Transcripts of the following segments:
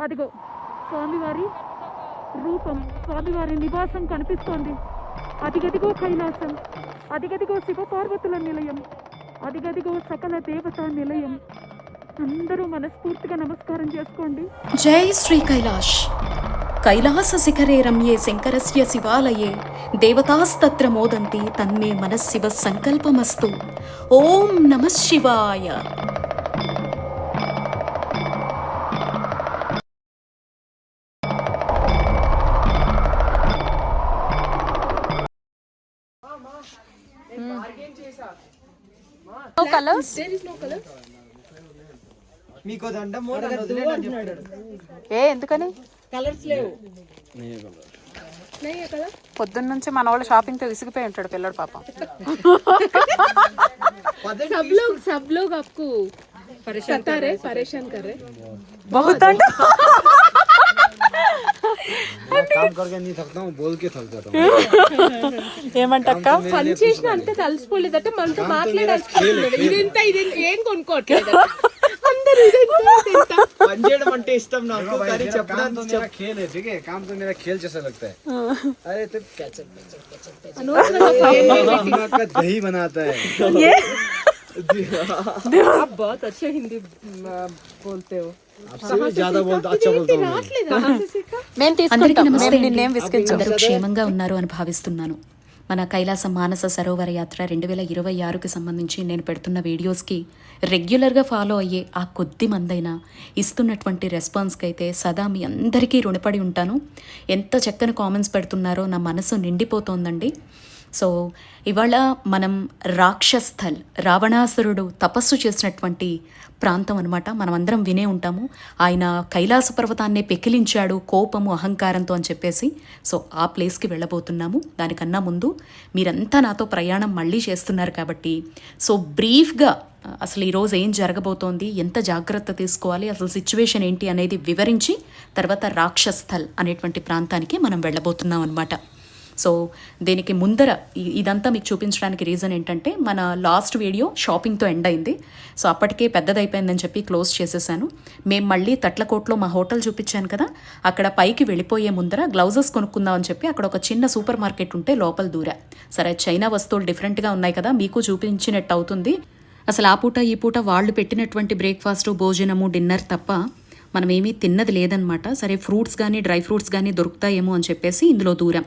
అదిగో స్వామివారి రూపం, స్వామివారి నివాసం కనిపిస్తోంది. అదిగదిగో కైలాసం, అదిగదిగో శివపార్వతుల నిలయం, అదిగదిగో సకల దేవతా నిలయం. అందరూ మనస్ఫూర్తిగా నమస్కారం చేసుకోండి. జై శ్రీ కైలాష్. కైలాస శిఖరే రమ్యే శంకరస్య శివాలయే దేవతాస్తత్ర మోదంతి తన్మే మనశివ సంకల్పమస్తు. ఓం నమః శివాయ. No colors? There is no color. మీకు దండం వదిలేనని చెప్తాడు. ఎందుకని కలర్స్ లేవు. పొద్దున్న నుంచి మన వాళ్ళు షాపింగ్ తో విసిగిపోయి ఉంటాడు పిల్లడు పాపం. सब लोग आपको सता रहे, परेशान कर रहे. बहुत काम करके नहीं थकता हूँ, बोल के थक जाता हूँ. ఏమంటక్క పని చేసిన అంతే తలసిపోలేదట, మనతో మాట్లాడాలి. ఇదెంత ఏం కొనుక్కోవట్లేదు అందరూ. పని చేయడం అంటే ఇష్టం నాకు, కానీ చెప్పడానికి खेल है. ठीक है, काम तो मेरा खेल जैसा लगता है. अरे तो दही बनाता है. आप बहुत अच्छे हिंदी बोलते हो. आपसे भी ज्यादा बोलता, अच्छा बोलता हूँ. మేము అందరికీ తీసుకుంటాం. నమస్తే మేము అండి. నిన్నేం విసిగించం. అందరూ క్షేమంగా ఉన్నారు అని భావిస్తున్నాను. మన కైలాస మానస సరోవర యాత్ర 2026కి సంబంధించి నేను పెడుతున్న వీడియోస్కి రెగ్యులర్గా ఫాలో అయ్యే ఆ కొద్ది మందైనా ఇస్తున్నటువంటి రెస్పాన్స్కి అయితే సదా మీ అందరికీ రుణపడి ఉంటాను. ఎంత చక్కని కామెంట్స్ పెడుతున్నారో నా మనసు నిండిపోతోందండి. సో ఇవాళ మనం రాక్షస్థల్, రావణాసురుడు తపస్సు చేసినటువంటి ప్రాంతం అనమాట. మనం అందరం వినే ఉంటాము, ఆయన కైలాస పర్వతాన్నే పెకిలించాడు కోపము అహంకారంతో అని చెప్పేసి. సో ఆ ప్లేస్కి వెళ్ళబోతున్నాము. దానికన్నా ముందు మీరంతా నాతో ప్రయాణం మళ్ళీ చేస్తున్నారు కాబట్టి సో బ్రీఫ్గా అసలు ఈరోజు ఏం జరగబోతోంది, ఎంత జాగ్రత్త తీసుకోవాలి, అసలు సిచ్యువేషన్ ఏంటి అనేది వివరించి తర్వాత రాక్షస్థల్ అనేటువంటి ప్రాంతానికి మనం వెళ్ళబోతున్నాం అనమాట. సో దీనికి ముందర ఇదంతా మీకు చూపించడానికి రీజన్ ఏంటంటే మన లాస్ట్ వీడియో షాపింగ్తో ఎండ్ అయింది. సో అప్పటికే పెద్దదైపోయిందని చెప్పి క్లోజ్ చేసేసాను. మేము మళ్ళీ తట్లకోట్లో మా హోటల్ చూపించాను కదా, అక్కడ పైకి వెళ్ళిపోయే ముందర గ్లౌజెస్ కొనుక్కుందామని చెప్పి అక్కడ ఒక చిన్న సూపర్ మార్కెట్ ఉంటే లోపల దూరా. సరే చైనా వస్తువులు డిఫరెంట్గా ఉన్నాయి కదా, మీకు చూపించినట్టు అవుతుంది. అసలు ఆ పూట ఈ పూట వాళ్ళు పెట్టినటువంటి బ్రేక్ఫాస్టు, భోజనము, డిన్నర్ తప్ప మనం ఏమీ తిన్నది లేదనమాట. సరే ఫ్రూట్స్ కానీ డ్రై ఫ్రూట్స్ కానీ దొరుకుతాయేమో అని చెప్పేసి ఇందులో దూరం.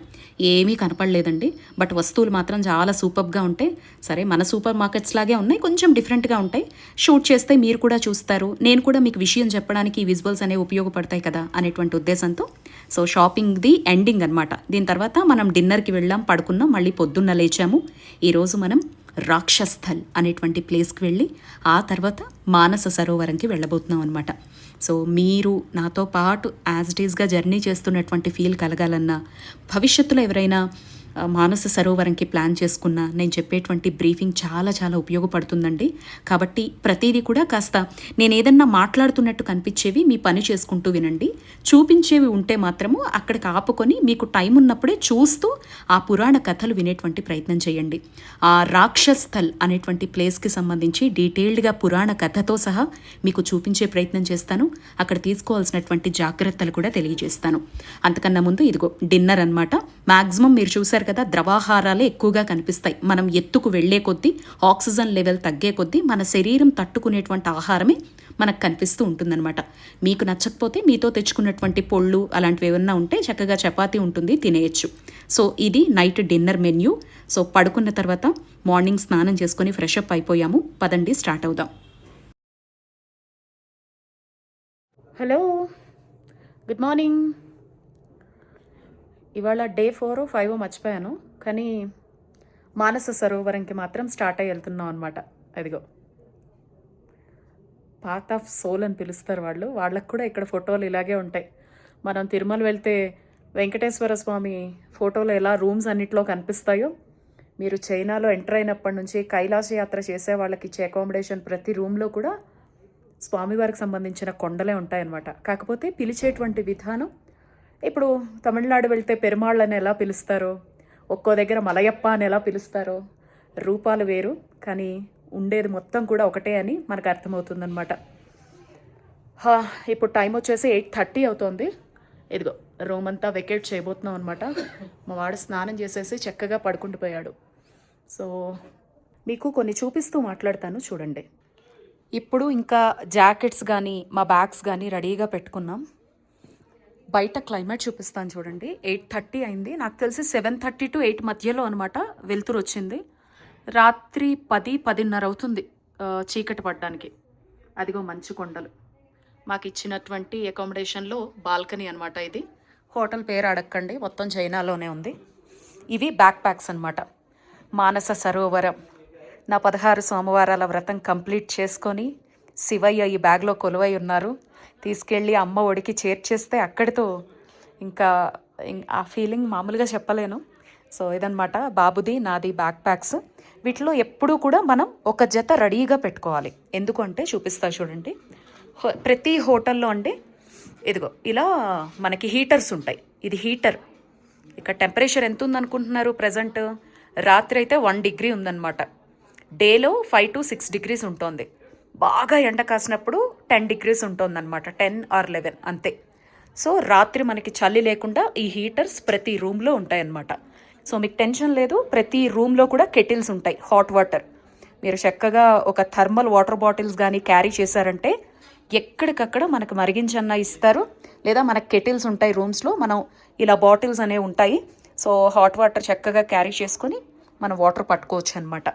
ఏమీ కనపడలేదండి, బట్ వస్తువులు మాత్రం చాలా సూపర్గా ఉంటాయి. సరే మన సూపర్ మార్కెట్స్ లాగే ఉన్నాయి, కొంచెం డిఫరెంట్గా ఉంటాయి. షూట్ చేస్తే మీరు కూడా చూస్తారు, నేను కూడా మీకు విషయం చెప్పడానికి ఈ విజువల్స్ అనేవి ఉపయోగపడతాయి కదా అనేటువంటి ఉద్దేశంతో సో షాపింగ్ది ఎండింగ్ అనమాట. దీని తర్వాత మనం డిన్నర్కి వెళ్ళాం, పడుకున్నాం, మళ్ళీ పొద్దున్న లేచాము. ఈరోజు మనం రాక్షస్థల్ అనేటువంటి ప్లేస్కి వెళ్ళి ఆ తర్వాత మానస సరోవరంకి వెళ్ళబోతున్నాం అనమాట. సో మీరు నాతో పాటు యాజ్ ఇట్ ఈస్గా జర్నీ చేస్తున్నటువంటి ఫీల్ కలగాలన్నా, భవిష్యత్తులో ఎవరైనా మానస సరోవరంకి ప్లాన్ చేసుకున్నా నేను చెప్పేటువంటి బ్రీఫింగ్ చాలా చాలా ఉపయోగపడుతుందండి. కాబట్టి ప్రతిదీ కూడా కాస్త నేను ఏదన్నా మాట్లాడుతున్నట్టు కనిపించేవి మీ పని చేసుకుంటూ వినండి. చూపించేవి ఉంటే మాత్రము అక్కడికి ఆపుకొని మీకు టైం ఉన్నప్పుడే చూస్తూ ఆ పురాణ కథలు వినేటువంటి ప్రయత్నం చేయండి. ఆ రాక్షస్థల్ అనేటువంటి ప్లేస్కి సంబంధించి డీటెయిల్డ్గా పురాణ కథతో సహా మీకు చూపించే ప్రయత్నం చేస్తాను. అక్కడ తీసుకోవాల్సినటువంటి జాగ్రత్తలు కూడా తెలియజేస్తాను. అంతకన్నా ముందు ఇదిగో డిన్నర్ అనమాట. మ్యాక్సిమం మీరు చూసారు కదా, ద్రవాహారాలే ఎక్కువగా కనిపిస్తాయి. మనం ఎత్తుకు వెళ్లే కొద్దీ, ఆక్సిజన్ లెవెల్ తగ్గే కొద్దీ మన శరీరం తట్టుకునేటువంటి ఆహారమే మనకు కనిపిస్తూ ఉంటుందన్నమాట. మీకు నచ్చకపోతే మీతో తెచ్చుకున్నటువంటి పొళ్ళు అలాంటివి ఏమన్నా ఉంటే చక్కగా చపాతీ ఉంటుంది, తినేయచ్చు. సో ఇది నైట్ డిన్నర్ మెన్యూ. సో పడుకున్న తర్వాత మార్నింగ్ స్నానం చేసుకొని ఫ్రెష్ అప్ అయిపోయాము. పదండి స్టార్ట్ అవుదాం. Hello, good morning. ఇవాళ డే 4 or 5 మర్చిపోయాను, కానీ మానస సరోవరంకి మాత్రం స్టార్ట్ అయ్యి వెళ్తున్నాం అనమాట. అదిగో పాత్ ఆఫ్ సోల్ అని పిలుస్తారు వాళ్ళు. వాళ్ళకు కూడా ఇక్కడ ఫోటోలు ఇలాగే ఉంటాయి. మనం తిరుమల వెళ్తే వెంకటేశ్వర స్వామి ఫోటోలు ఎలా రూమ్స్ అన్నిట్లో కనిపిస్తాయో, మీరు చైనాలో ఎంటర్ అయినప్పటి నుంచి కైలాస యాత్ర చేసే వాళ్ళకి ఇచ్చే అకామిడేషన్ ప్రతి రూమ్లో కూడా స్వామివారికి సంబంధించిన కొండలే ఉంటాయన్నమాట. కాకపోతే పిలిచేటువంటి విధానం, ఇప్పుడు తమిళనాడు వెళ్తే పెరుమాళ్ అని ఎలా పిలుస్తారో, ఒక్కో దగ్గర మలయప్ప అని ఎలా పిలుస్తారో, రూపాలు వేరు కానీ ఉండేది మొత్తం కూడా ఒకటే అని మనకు అర్థమవుతుందన్నమాట. ఇప్పుడు టైం వచ్చేసి 8:30 అవుతోంది. ఇదిగో రూమ్ అంతా వెకేట్ చేయబోతున్నాం అనమాట. మా వాడు స్నానం చేసేసి చక్కగా పడుకుండిపోయాడు. సో మీకు కొన్ని చూపిస్తూ మాట్లాడతాను చూడండి. ఇప్పుడు ఇంకా జాకెట్స్ కానీ మా బ్యాగ్స్ కానీ రెడీగా పెట్టుకున్నాం. బయట క్లైమేట్ చూపిస్తాను చూడండి. 8:30 అయింది. నాకు తెలిసి 7:30 to 8 మధ్యలో అనమాట వెలుతురు వచ్చింది. రాత్రి 10-10:30 అవుతుంది చీకటి పడడానికి. అదిగో మంచు కొండలు. మాకు ఇచ్చినటువంటి అకామిడేషన్లో బాల్కనీ అనమాట ఇది. హోటల్ పేరు అడగండి, మొత్తం చైనాలోనే ఉంది. ఇవి బ్యాక్ ప్యాక్స్ అనమాట. మానస సరోవరం నా 16 సోమవారాల వ్రతం కంప్లీట్ చేసుకొని శివయ్య ఈ బ్యాగ్లో కొలువై ఉన్నారు. తీసుకెళ్ళి అమ్మ ఒడికి చేర్చేస్తే అక్కడితో ఇంకా ఆ ఫీలింగ్ మామూలుగా చెప్పలేను. సో ఇదనమాట బాబుది నాది బ్యాక్ ప్యాక్స్. వీటిలో ఎప్పుడూ కూడా మనం ఒక జత రెడీగా పెట్టుకోవాలి. ఎందుకంటే చూపిస్తా చూడండి. ప్రతి హోటల్లో అండి ఇదిగో ఇలా మనకి హీటర్స్ ఉంటాయి. ఇది హీటర్. ఇక్కడ టెంపరేచర్ ఎంత ఉందనుకుంటున్నారు? ప్రజెంట్ రాత్రి అయితే 1 degree ఉందన్నమాట. డేలో 5 to 6 degrees ఉంటుంది. బాగా ఎండ కాసినప్పుడు 10 degrees ఉంటుందన్నమాట. 10 or 11 అంతే. సో రాత్రి మనకి చలి లేకుండా ఈ హీటర్స్ ప్రతి రూమ్లో ఉంటాయన్నమాట. సో మీకు టెన్షన్ లేదు. ప్రతి రూమ్లో కూడా కెటిల్స్ ఉంటాయి, హాట్ వాటర్. మీరు చక్కగా ఒక థర్మల్ వాటర్ బాటిల్స్ కానీ క్యారీ చేశారంటే ఎక్కడికక్కడ మనకు మరిగించన్నా ఇస్తారు. లేదా మనకు కెటిల్స్ ఉంటాయి రూమ్స్లో, మనం ఇలా బాటిల్స్ అనేవి ఉంటాయి. సో హాట్ వాటర్ చక్కగా క్యారీ చేసుకొని మనం వాటర్ పట్టుకోవచ్చు అనమాట.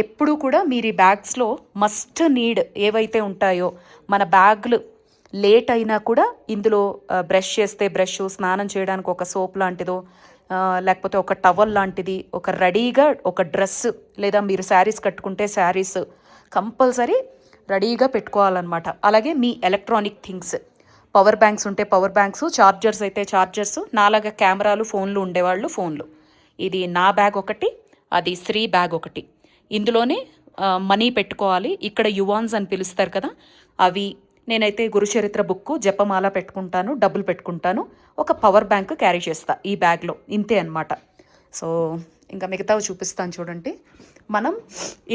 ఎప్పుడూ కూడా మీరు ఈ బ్యాగ్స్లో మస్ట్ నీడ్ ఏవైతే ఉంటాయో, మన బ్యాగ్లు లేట్ అయినా కూడా ఇందులో బ్రష్ చేస్తే బ్రష్, స్నానం చేయడానికి ఒక సోప్ లాంటిదో, లేకపోతే ఒక టవల్ లాంటిది, ఒక రెడీగా ఒక డ్రెస్, లేదా మీరు శారీస్ కట్టుకుంటే శారీస్ కంపల్సరీ రెడీగా పెట్టుకోవాలన్నమాట. అలాగే మీ ఎలక్ట్రానిక్ థింగ్స్, పవర్ బ్యాంక్స్ ఉంటే పవర్ బ్యాంక్స్, ఛార్జర్స్ అయితే ఛార్జర్స్, నాలాగా కెమెరాలు ఫోన్లు ఉండేవాళ్ళు ఫోన్లు. ఇది నా బ్యాగ్ ఒకటి, అది శ్రీ బ్యాగ్ ఒకటి. ఇందులోనే మనీ పెట్టుకోవాలి. ఇక్కడ యువాన్స్ అని పిలుస్తారు కదా, అవి. నేనైతే గురుచరిత్ర బుక్, జపమాల పెట్టుకుంటాను, డబ్బులు పెట్టుకుంటాను, ఒక పవర్ బ్యాంక్ క్యారీ చేస్తా ఈ బ్యాగ్లో. ఇంతే అనమాట. సో ఇంకా మిగతావి చూపిస్తాను చూడండి. మనం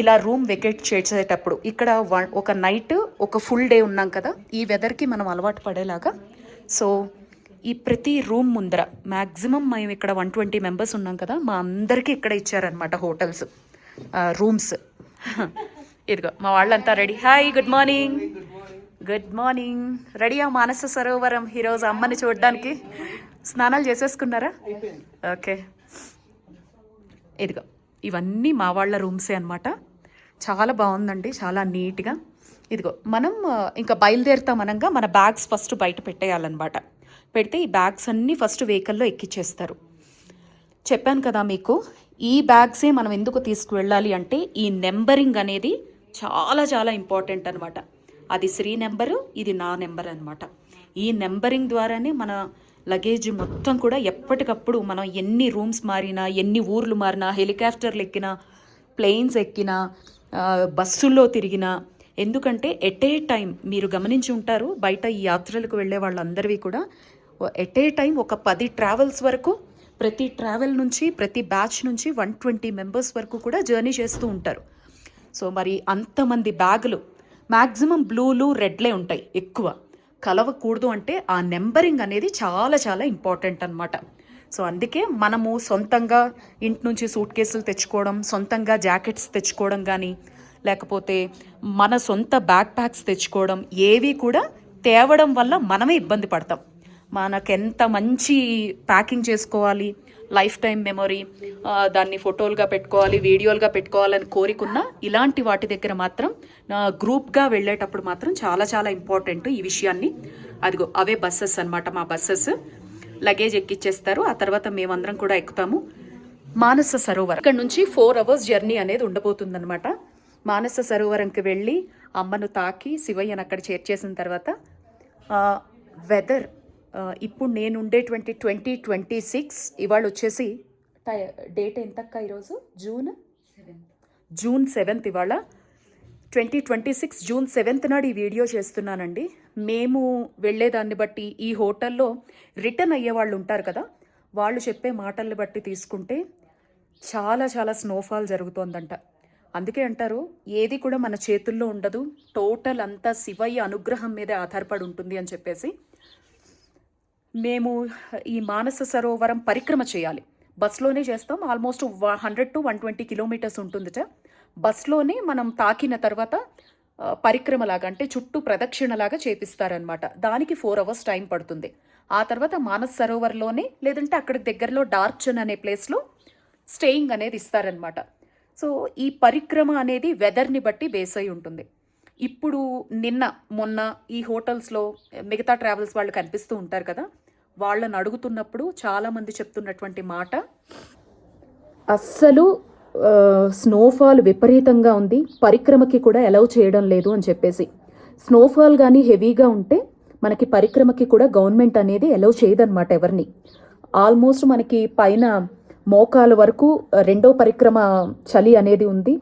ఇలా రూమ్ వెకేట్ చేసేటప్పుడు ఇక్కడ ఒక నైట్ ఒక ఫుల్ డే ఉన్నాం కదా, ఈ వెదర్కి మనం అలవాటు పడేలాగా. సో ఈ ప్రతి రూమ్ ముందర మ్యాక్సిమం మేము ఇక్కడ 120 members ఉన్నాం కదా, మా అందరికీ ఇక్కడ ఇచ్చారనమాట హోటల్స్ రూమ్స్. ఇదిగో మా వాళ్ళంతా ready. Hi, good morning. Good morning. రెడీయా మానస సరోవరం ఈరోజు అమ్మని చూడడానికి? స్నానాలు చేసేసుకున్నారా? ఓకే. ఇదిగో ఇవన్నీ మా వాళ్ళ రూమ్సే అనమాట. చాలా బాగుందండి, చాలా నీట్గా. ఇదిగో మనం ఇంకా బయలుదేరుతాం అనగా మన బ్యాగ్స్ ఫస్ట్ బయట పెట్టేయాలన్నమాట. పెడితే ఈ బ్యాగ్స్ అన్నీ ఫస్ట్ వెహికల్లో ఎక్కిచ్చేస్తారు. చెప్పాను కదా మీకు, ఈ బ్యాగ్సే మనం ఎందుకు తీసుకువెళ్ళాలి అంటే ఈ నెంబరింగ్ అనేది చాలా చాలా ఇంపార్టెంట్ అనమాట. అది శ్రీ నెంబరు, ఇది నా నెంబర్ అనమాట. ఈ నెంబరింగ్ ద్వారానే మన లగేజ్ మొత్తం కూడా ఎప్పటికప్పుడు మనం ఎన్ని రూమ్స్ మారినా, ఎన్ని ఊర్లు మారినా, హెలికాప్టర్లు ఎక్కినా, ప్లేన్స్ ఎక్కినా, బస్సుల్లో తిరిగినా, ఎందుకంటే ఎట్ ఏ టైం మీరు గమనించి ఉంటారు, బయట ఈ యాత్రలకు వెళ్ళే వాళ్ళందరివి కూడా ఎట్ ఏ టైం ఒక 10 travels వరకు, ప్రతి ట్రావెల్ నుంచి, ప్రతి బ్యాచ్ నుంచి 120 members వరకు కూడా జర్నీ చేస్తూ ఉంటారు. సో మరి అంతమంది బ్యాగులు మ్యాక్సిమం బ్లూలు రెడ్లే ఉంటాయి, ఎక్కువ కలవకూడదు. అంటే ఆ నెంబరింగ్ అనేది చాలా చాలా ఇంపార్టెంట్ అనమాట. సో అందుకే మనము సొంతంగా ఇంటి నుంచి సూట్ కేసులు తెచ్చుకోవడం, సొంతంగా జాకెట్స్ తెచ్చుకోవడం కానీ, లేకపోతే మన సొంత బ్యాక్ ప్యాక్స్ తెచ్చుకోవడం, ఏవి కూడా తేవడం వల్ల మనమే ఇబ్బంది పడతాం. మనకెంత మంచి ప్యాకింగ్ చేసుకోవాలి, లైఫ్ టైం మెమొరీ, దాన్ని ఫోటోలుగా పెట్టుకోవాలి, వీడియోలుగా పెట్టుకోవాలని కోరికున్నా, ఇలాంటి వాటి దగ్గర మాత్రం గ్రూప్గా వెళ్ళేటప్పుడు మాత్రం చాలా చాలా ఇంపార్టెంట్ ఈ విషయాన్ని. అదిగో అవే బస్సెస్ అనమాట, మా బస్సెస్. లగేజ్ ఎక్కిచ్చేస్తారు, ఆ తర్వాత మేమందరం కూడా ఎక్కుతాము. మానస సరోవరం ఇక్కడ నుంచి 4 hours జర్నీ అనేది ఉండబోతుందన్నమాట. మానస సరోవరంకి వెళ్ళి అమ్మను తాకి శివయ్యను అక్కడ చేర్చేసిన తర్వాత వెదర్ ఇప్పుడు నేను ఉండేటువంటి 2026 ఇవాళ వచ్చేసి డేట్ ఎంతక్క ఈరోజు? జూన్ 7th ఇవాళ 2026 జూన్ 7th నాడు ఈ వీడియో చేస్తున్నానండి. మేము వెళ్ళేదాన్ని బట్టి ఈ హోటల్లో రిటర్న్ అయ్యే వాళ్ళు ఉంటారు కదా, వాళ్ళు చెప్పే మాటల్ని బట్టి తీసుకుంటే చాలా చాలా స్నోఫాల్ జరుగుతోందంట. అందుకే అంటారు ఏది కూడా మన చేతుల్లో ఉండదు, టోటల్ అంతా శివయ్య అనుగ్రహం మీదే ఆధారపడి ఉంటుంది అని చెప్పేసి. మేము ఈ మానస సరోవరం పరిక్రమ చేయాలి. బస్లోనే చేస్తాం. ఆల్మోస్ట్ 100 to 120 కిలోమీటర్స్ ఉంటుందిట. బస్లోనే మనం తాకిన తర్వాత పరిక్రమలాగా అంటే చుట్టూ ప్రదక్షిణలాగా చేపిస్తారనమాట. దానికి 4 hours టైం పడుతుంది. ఆ తర్వాత మానస సరోవర్లోనే లేదంటే అక్కడ దగ్గరలో డార్చన్ అనే ప్లేస్లో స్టేయింగ్ అనేది ఇస్తారనమాట. సో ఈ పరిక్రమ అనేది వెదర్ని బట్టి బేస్ అయి ఉంటుంది. ఇప్పుడు మొన్న ఈ హోటల్స్లో మిగతా ట్రావెల్స్ వాళ్ళు కనిపిస్తూ ఉంటారు కదా, వాళ్ళని అడుగుతున్నప్పుడు చాలామంది చెప్తున్నటువంటి మాట, అస్సలు స్నోఫాల్ విపరీతంగా ఉంది, పరిక్రమకి కూడా అలౌ చేయడం లేదు అని చెప్పేసి. స్నోఫాల్ కానీ హెవీగా ఉంటే మనకి పరిక్రమకి కూడా గవర్నమెంట్ అనేది అలౌ చేయదన్నమాట ఎవరిని. ఆల్మోస్ట్ మనకి పైన మోకాల వరకు రెండో పరిక్రమ చలి అనేది ఉంది.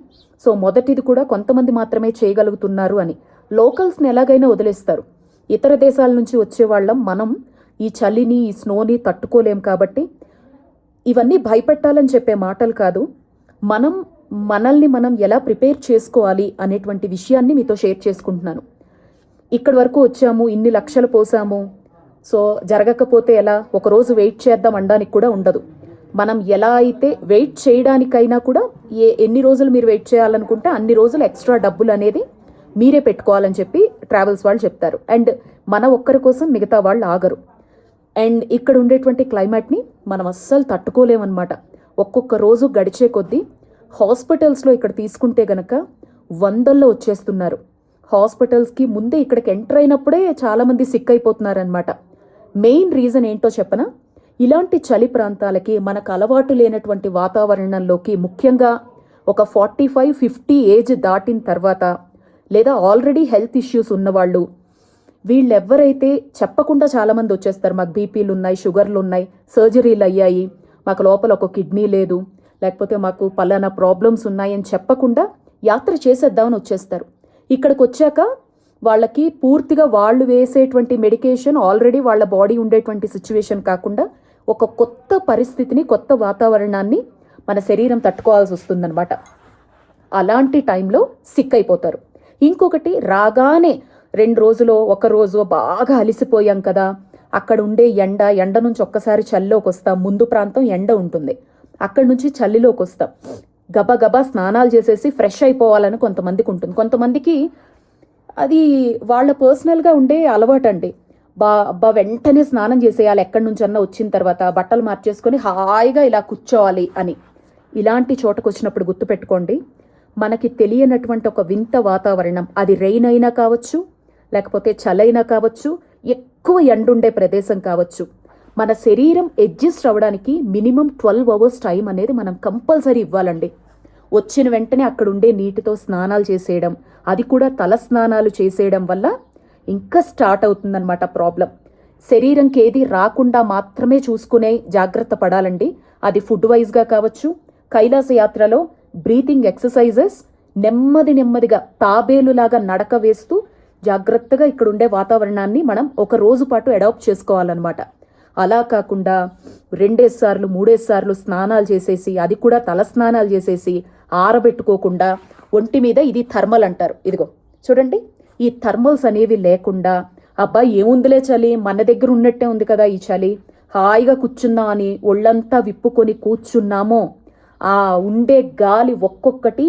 సో మొదటిది కూడా కొంతమంది మాత్రమే చేయగలుగుతున్నారు అని. లోకల్స్ని ఎలాగైనా వదిలేస్తారు. ఇతర దేశాల నుంచి వచ్చే వాళ్ళం మనం ఈ చలిని ఈ స్నోని తట్టుకోలేం. కాబట్టి ఇవన్నీ భయపెట్టాలని చెప్పే మాటలు కాదు, మనల్ని మనం ఎలా ప్రిపేర్ చేసుకోవాలి అనేటువంటి విషయాన్ని మీతో షేర్ చేసుకుంటున్నాను. ఇక్కడి వరకు వచ్చాము, ఇన్ని లక్షలు పోసాము, సో జరగకపోతే ఎలా, ఒకరోజు వెయిట్ చేద్దాం అనడానికి కూడా ఉండదు. మనం ఎలా అయితే వెయిట్ చేయడానికైనా కూడా ఎన్ని రోజులు మీరు వెయిట్ చేయాలనుకుంటే అన్ని రోజులు ఎక్స్ట్రా డబ్బులు అనేది మీరే పెట్టుకోవాలని చెప్పి ట్రావెల్స్ వాళ్ళు చెప్తారు. అండ్ మన ఒక్కరి కోసం మిగతా వాళ్ళు ఆగరు. అండ్ ఇక్కడ ఉండేటువంటి క్లైమేట్ని మనం అస్సలు తట్టుకోలేమన్నమాట. ఒక్కొక్క రోజు గడిచే కొద్దీ హాస్పిటల్స్లో ఇక్కడ తీసుకుంటే గనక 100ల్లో వచ్చేస్తున్నారు. హాస్పిటల్స్కి ముందే ఇక్కడికి ఎంటర్ అయినప్పుడే చాలామంది సిక్ అయిపోతున్నారనమాట. మెయిన్ రీజన్ ఏంటో చెప్పనా, ఇలాంటి చలి ప్రాంతాలకి మనకు అలవాటు లేనటువంటి వాతావరణంలోకి ముఖ్యంగా ఒక 45-50 ఏజ్ దాటిన తర్వాత లేదా ఆల్రెడీ హెల్త్ ఇష్యూస్ ఉన్నవాళ్ళు, వీళ్ళెవరైతే చెప్పకుండా చాలామంది వచ్చేస్తారు, మాకు బీపీలు ఉన్నాయి, షుగర్లు ఉన్నాయి, సర్జరీలు అయ్యాయి, మాకు లోపల ఒక కిడ్నీ లేదు, లేకపోతే మాకు పలానా ప్రాబ్లమ్స్ ఉన్నాయని చెప్పకుండా యాత్ర చేసేద్దామని వచ్చేస్తారు. ఇక్కడికి వచ్చాక వాళ్ళకి పూర్తిగా వాళ్ళు వేసేటువంటి మెడికేషన్ ఆల్రెడీ వాళ్ళ బాడీ ఉండేటువంటి సిచ్యువేషన్ కాకుండా ఒక కొత్త పరిస్థితిని, కొత్త వాతావరణాన్ని మన శరీరం తట్టుకోవాల్సి వస్తుందన్నమాట. అలాంటి టైంలో సిక్ అయిపోతారు. ఇంకొకటి, రాగానే 2 రోజులో 1 రోజు బాగా అలిసిపోయాం కదా, అక్కడ ఉండే ఎండ నుంచి ఒక్కసారి చలిలోకి వస్తాం. ముందు ప్రాంతం ఎండ ఉంటుంది, అక్కడి నుంచి చలిలోకి వస్తాం. గబగబా స్నానాలు చేసేసి ఫ్రెష్ అయిపోవాలని కొంతమందికి ఉంటుంది. కొంతమందికి అది వాళ్ళ పర్సనల్గా ఉండే అలవాటు అండి. వెంటనే స్నానం చేసేయాలి, ఎక్కడి నుంచి అన్నా వచ్చిన తర్వాత బట్టలు మార్చేసుకొని హాయిగా ఇలా కూర్చోవాలి అని. ఇలాంటి చోటకు వచ్చినప్పుడు గుర్తుపెట్టుకోండి, మనకి తెలియనటువంటి ఒక వింత వాతావరణం, అది రెయిన్ అయినా కావచ్చు, లేకపోతే చలైనా కావచ్చు, ఎక్కువ ఎండుండే ప్రదేశం కావచ్చు, మన శరీరం అడ్జస్ట్ అవ్వడానికి మినిమం 12 hours టైం అనేది మనం కంపల్సరీ ఇవ్వాలండి. వచ్చిన వెంటనే అక్కడ ఉండే నీటితో స్నానాలు చేసేయడం, అది కూడా తల స్నానాలు చేసేయడం వల్ల ఇంకా స్టార్ట్ అవుతుందన్నమాట ప్రాబ్లం. శరీరంకి ఏది రాకుండా మాత్రమే చూసుకునే జాగ్రత్త పడాలండి. అది ఫుడ్ వైజ్గా కావచ్చు, కైలాస యాత్రలో బ్రీతింగ్ ఎక్సర్సైజెస్, నెమ్మదిగా తాబేలులాగా నడక వేస్తూ జాగ్రత్తగా ఇక్కడ ఉండే వాతావరణాన్ని మనం 1 రోజు పాటు అడాప్ట్ చేసుకోవాలన్నమాట. అలా కాకుండా 2 సార్లు 3 సార్లు స్నానాలు చేసేసి, అది కూడా తల స్నానాలు చేసేసి ఆరబెట్టుకోకుండా, ఒంటి మీద ఇది థర్మల్ అంటారు, ఇదిగో చూడండి, ఈ థర్మల్స్ అనేవి లేకుండా, అబ్బా ఏముందిలే చలి, మన దగ్గర ఉన్నట్టే ఉంది కదా ఈ చలి, హాయిగా కూర్చుందాం అని ఒళ్ళంతా విప్పుకొని కూర్చున్నామో, ఆ ఉండే గాలి ఒక్కొక్కటి